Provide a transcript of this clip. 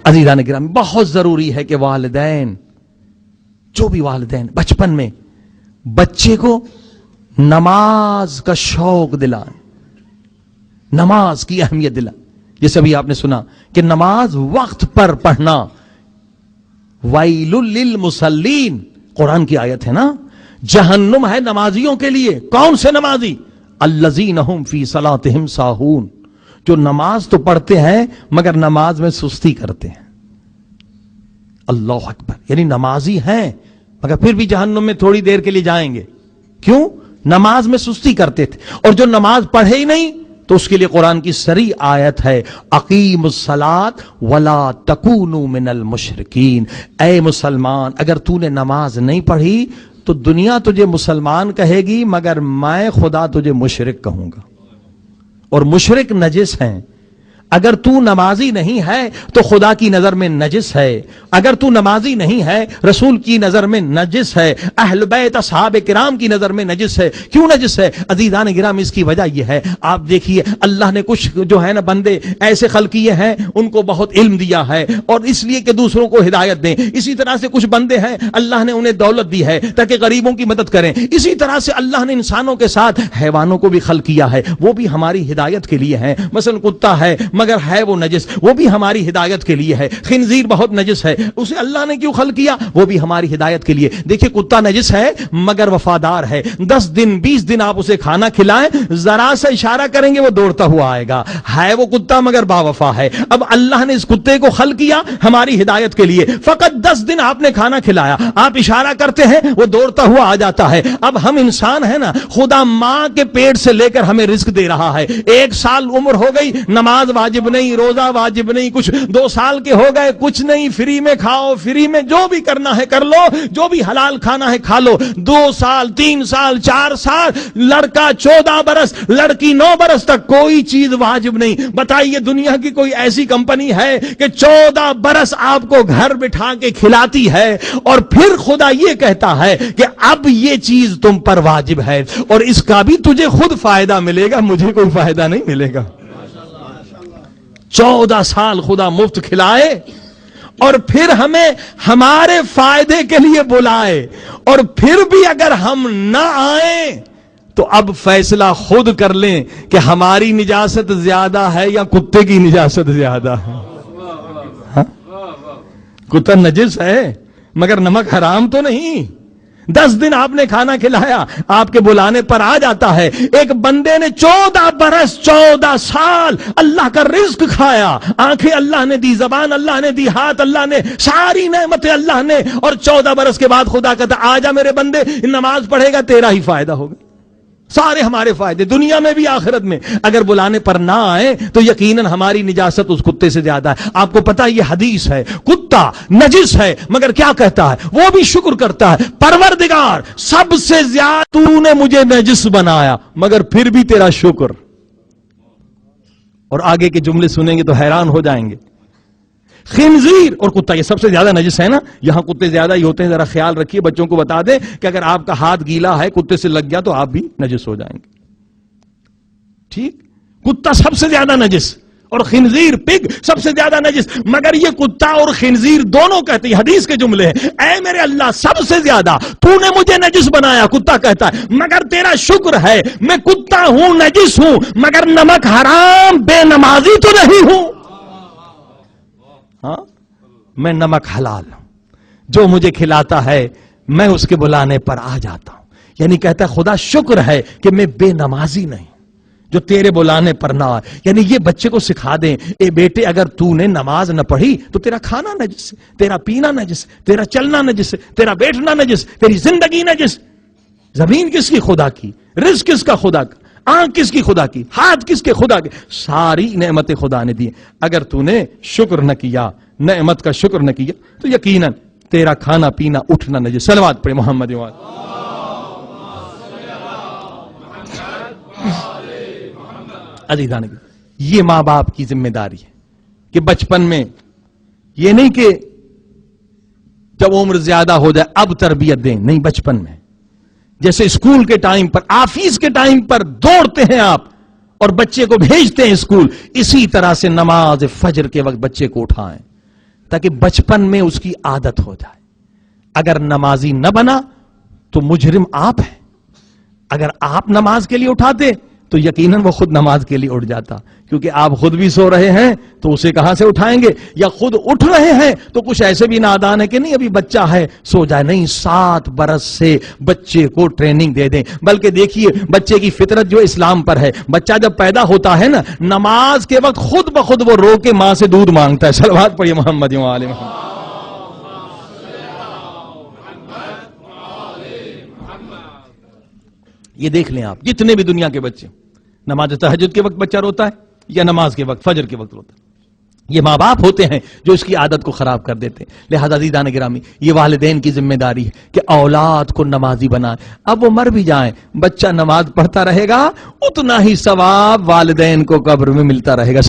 عزیزان گرامی بہت ضروری ہے کہ والدین، جو بھی والدین بچپن میں بچے کو نماز کا شوق دلائیں، نماز کی اہمیت دلائیں. جیسے ابھی آپ نے سنا کہ نماز وقت پر پڑھنا، ویل للمصلین، قرآن کی آیت ہے نا، جہنم ہے نمازیوں کے لیے. کون سے نمازی؟ الذین هم فی صلاتہم ساہون، جو نماز تو پڑھتے ہیں مگر نماز میں سستی کرتے ہیں. اللہ اکبر، یعنی نمازی ہیں مگر پھر بھی جہنم میں تھوڑی دیر کے لیے جائیں گے. کیوں؟ نماز میں سستی کرتے تھے. اور جو نماز پڑھے ہی نہیں تو اس کے لیے قرآن کی صریح آیت ہے، اقیموا الصلاۃ ولا تکونوا من المشرکین. اے مسلمان، اگر تو نے نماز نہیں پڑھی تو دنیا تجھے مسلمان کہے گی مگر میں خدا تجھے مشرک کہوں گا. اور مشرک نجس ہیں. اگر تو نمازی نہیں ہے تو خدا کی نظر میں نجس ہے. اگر تو نمازی نہیں ہے رسول کی نظر میں نجس ہے، اہل بیت اصحاب کرام کی نظر میں نجس ہے. کیوں نجس ہے عزیزان گرامی؟ اس کی وجہ یہ ہے، آپ دیکھیے اللہ نے کچھ جو ہے نا بندے ایسے خلق کیے ہیں، ان کو بہت علم دیا ہے اور اس لیے کہ دوسروں کو ہدایت دیں. اسی طرح سے کچھ بندے ہیں اللہ نے انہیں دولت دی ہے تاکہ غریبوں کی مدد کریں. اسی طرح سے اللہ نے انسانوں کے ساتھ حیوانوں کو بھی خلق کیا ہے، وہ بھی ہماری ہدایت کے لیے ہیں. مثلا کتا ہے مگر ہے وہ نجس، وہ بھی ہماری ہدایت کے لیے ہے. خنزیر بہت نجس ہے، اسے اللہ نے کیوں خلق کیا؟ وہ بھی ہماری ہدایت کے لیے. دیکھیں کتا نجس ہے مگر وفادار ہے. 10 دن 20 دن آپ اسے کھانا کھلائیں، ذرا سا اشارہ کریں گے وہ دوڑتا ہوا آئے گا. ہے وہ کتا مگر باوفا ہے. اب اللہ نے اس کتے کو خلق کیا ہماری ہدایت کے لیے. فقط 10 دن آپ نے کھانا کھلایا، آپ اشارہ کرتے ہیں وہ دوڑتا ہوا آ جاتا ہے. اب ہم انسان ہیں نا، خدا ماں کے پیٹ سے لے کر ہمیں رزق دے رہا ہے. 1 سال عمر ہو گئی، نماز واجب نہیں، روزہ واجب نہیں، کچھ 2 سال کے ہو گئے، کچھ نہیں، فری میں کھاؤ، فری میں جو بھی کرنا ہے کر لو، جو بھی حلال کھانا ہے کھا لو. 2 سال 3 سال 4 سال، لڑکا 14 برس، لڑکی 9 برس تک کوئی چیز واجب نہیں. بتائیے دنیا کی کوئی ایسی کمپنی ہے کہ 14 برس آپ کو گھر بٹھا کے کھلاتی ہے اور پھر خدا یہ کہتا ہے کہ اب یہ چیز تم پر واجب ہے اور اس کا بھی تجھے خود فائدہ ملے گا، مجھے کوئی فائدہ نہیں ملے گا. 14 سال خدا مفت کھلائے اور پھر ہمیں ہمارے فائدے کے لیے بلائے، اور پھر بھی اگر ہم نہ آئیں تو اب فیصلہ خود کر لیں کہ ہماری نجاست زیادہ ہے یا کتے کی نجاست زیادہ ہے. ہاں؟ کتا نجس ہے مگر نمک حرام تو نہیں. 10 دن آپ نے کھانا کھلایا، آپ کے بلانے پر آ جاتا ہے. ایک بندے نے 14 برس 14 سال اللہ کا رزق کھایا، آنکھیں اللہ نے دی، زبان اللہ نے دی، ہاتھ اللہ نے، ساری نعمتیں اللہ نے، اور 14 برس کے بعد خدا کہتا آ جا میرے بندے، نماز پڑھے گا تیرا ہی فائدہ ہوگا. سارے ہمارے فائدے دنیا میں بھی آخرت میں. اگر بلانے پر نہ آئے تو یقیناً ہماری نجاست اس کتے سے زیادہ ہے. آپ کو پتا یہ حدیث ہے، کتا نجس ہے مگر کیا کہتا ہے؟ وہ بھی شکر کرتا ہے، پروردگار سب سے زیادہ تو نے مجھے نجس بنایا مگر پھر بھی تیرا شکر. اور آگے کے جملے سنیں گے تو حیران ہو جائیں گے. خنزیر اور کتا یہ سب سے زیادہ نجس ہے نا. یہاں کتے زیادہ ہی ہوتے ہیں، ذرا خیال رکھیے. بچوں کو بتا دیں کہ اگر آپ کا ہاتھ گیلا ہے کتے سے لگ گیا تو آپ بھی نجس ہو جائیں گے. ٹھیک؟ کتا سب سے زیادہ نجس اور خنزیر پگ سب سے زیادہ نجس. مگر یہ کتا اور خنزیر دونوں کہتے ہیں، حدیث کے جملے ہیں، اے میرے اللہ سب سے زیادہ تو نے مجھے نجس بنایا. کتا کہتا ہے مگر تیرا شکر ہے میں کتا ہوں، نجس ہوں، مگر نمک حرام بے نمازی تو نہیں ہوں. ہاں میں نمک حلال ہوں، جو مجھے کھلاتا ہے میں اس کے بلانے پر آ جاتا ہوں. یعنی کہتا ہے خدا شکر ہے کہ میں بے نمازی نہیں جو تیرے بلانے پر نہ آئے. یعنی یہ بچے کو سکھا دیں، اے بیٹے اگر تو نے نماز نہ پڑھی تو تیرا کھانا نجس ہے، تیرا پینا نجس ہے، تیرا چلنا نجس ہے، تیرا بیٹھنا نجس، تیری زندگی نجس. زمین کس کی؟ خدا کی. رزق کس کا؟ خدا کا. آنکھ کس کی؟ خدا کی. ہاتھ کس کے؟ خدا کے. ساری نعمتیں خدا نے دی. اگر تو نے شکر نہ کیا، نعمت کا شکر نہ کیا تو یقیناً تیرا کھانا پینا اٹھنا نجس. صلوات پڑھے محمد وعلى. عزیزان یہ ماں باپ کی ذمہ داری ہے کہ بچپن میں یہ نہیں کہ جب عمر زیادہ ہو جائے اب تربیت دیں، نہیں، بچپن میں جیسے اسکول کے ٹائم پر، آفس کے ٹائم پر دوڑتے ہیں آپ اور بچے کو بھیجتے ہیں اسکول، اسی طرح سے نماز فجر کے وقت بچے کو اٹھائیں. تاکہ بچپن میں اس کی عادت ہو جائے. اگر نمازی نہ بنا تو مجرم آپ ہیں. اگر آپ نماز کے لیے اٹھاتے تو یقیناً وہ خود نماز کے لیے اٹھ جاتا, کیونکہ آپ خود بھی سو رہے ہیں تو اسے کہاں سے اٹھائیں گے, یا خود اٹھ رہے ہیں تو کچھ ایسے بھی نادان ہے کہ نہیں ابھی بچہ ہے سو جائے. نہیں, 7 برس سے بچے کو ٹریننگ دے دیں. بلکہ دیکھیے بچے کی فطرت جو اسلام پر ہے, بچہ جب پیدا ہوتا ہے نا, نماز کے وقت خود بخود وہ رو کے ماں سے دودھ مانگتا ہے. صلوات پڑھیے محمد و آل محمد. یہ دیکھ لیں آپ, جتنے بھی دنیا کے بچے, نماز تہجد کے وقت بچہ روتا ہے یا نماز کے وقت فجر کے وقت روتا ہے, یہ ماں باپ ہوتے ہیں جو اس کی عادت کو خراب کر دیتے ہیں. لہذا عزیزان گرامی, یہ والدین کی ذمہ داری ہے کہ اولاد کو نمازی بنائیں. اب وہ مر بھی جائیں, بچہ نماز پڑھتا رہے گا, اتنا ہی ثواب والدین کو قبر میں ملتا رہے گا.